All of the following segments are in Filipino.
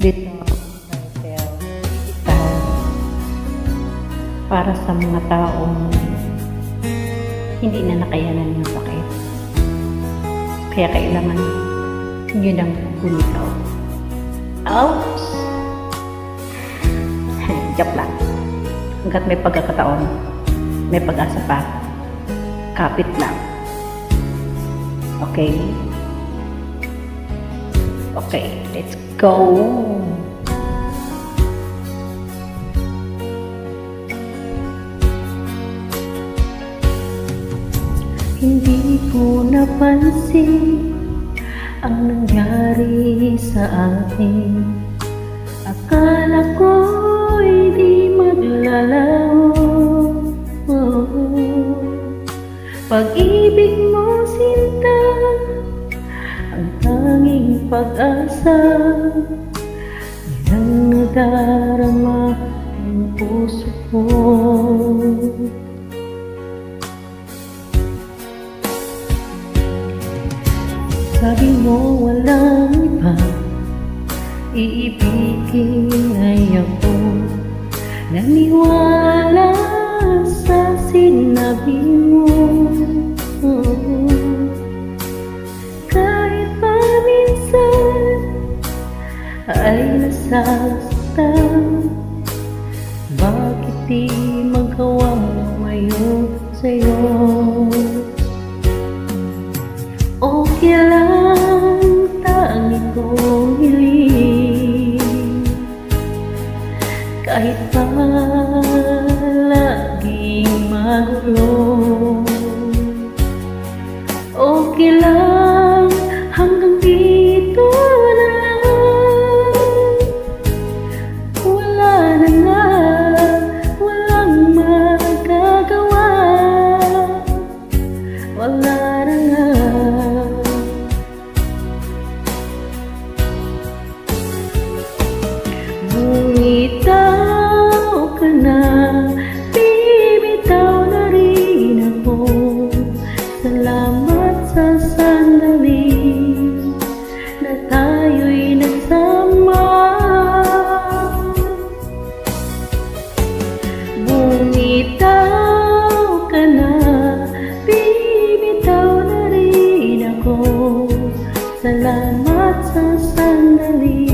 title para sa mga taong hindi na nakayanan ng sakit. Kaya kailangan nyo nang bumitaw. Ouch! Joke lang. Hanggat may pagkakataon, may pag-asa pa. Kapit lang. Okay? Okay, let's go! Hindi ko napansin ang nangyari sa atin. Akala ko'y di maglalaho. Pag-ibig mo, sinta, ang tanging pag-asa. Ilang nadarama ang puso ko. Sabi mo walang iba, iibigin ay ako. Naniwala sa sinabi mo. Kahit pa minsan ay nasasaktan, bakit di magawang lumayo sa'yo? Okay lang, tanging kong hiling, kahit pa laging magulo. Okay lang, hanggang dito na lang. Wala na nga, walang magagawa. Wala na nga. Bumitaw ka na, bibitaw na rin ako. Salamat sa sandali na tayo'y nagsama. Bumitaw ka na, bibitaw na rin ako. Salamat sa sandali,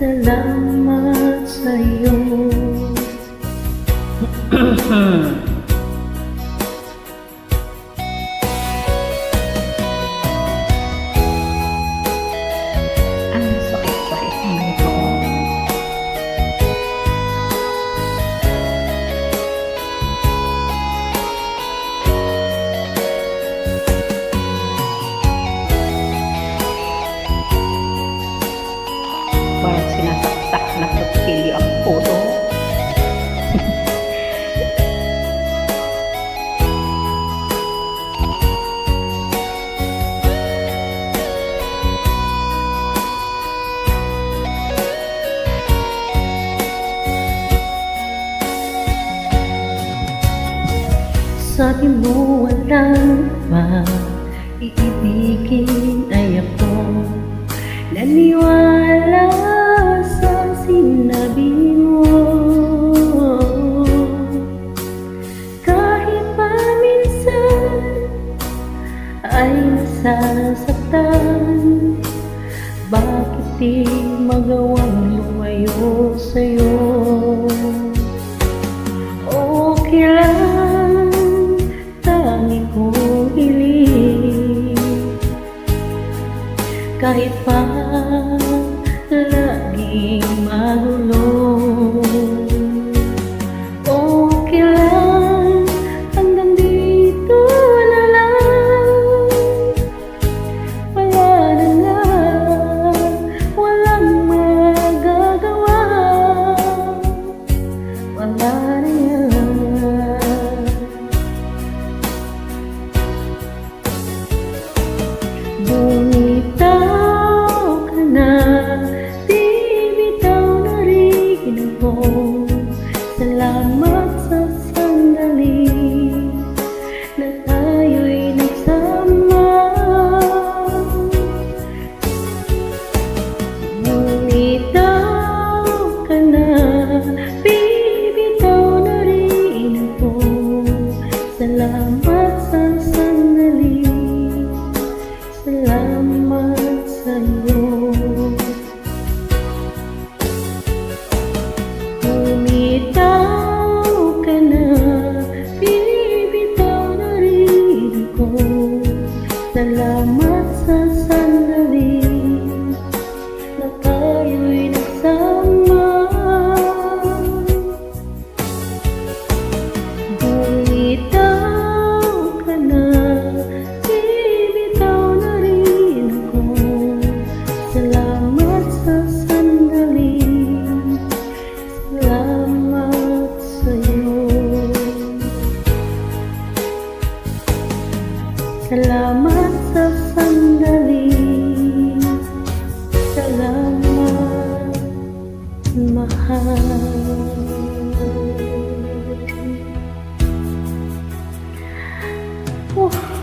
salamat sa'yo. Ang sakit-sakit naman ito. Parang sinasaksak na kutsilyo ang puso. Sabi mo walang iba, iibigin ay ako. Naniwala sa sinabi mo. Kahit pa minsan ay nasasaktan, bakit di magawang lumayo sa'yo? Okay lang, tanging kong hiling, kahit pa laging magulo. Okay lang, hanggang dito na lang. Wala na nga, walang magagawa. Wala na nga. Bumitaw ka na, bibitaw na rin ako. Salamat sa sandali na tayo'y nagsama. Bumitaw Salamat sa sandali na tayo'y nagsama. Bumitaw ka na, bibitaw na rin ako. Salamat sa sandali, salamat sa'yo. Salamat sa sandali, salamat mahal. Oh.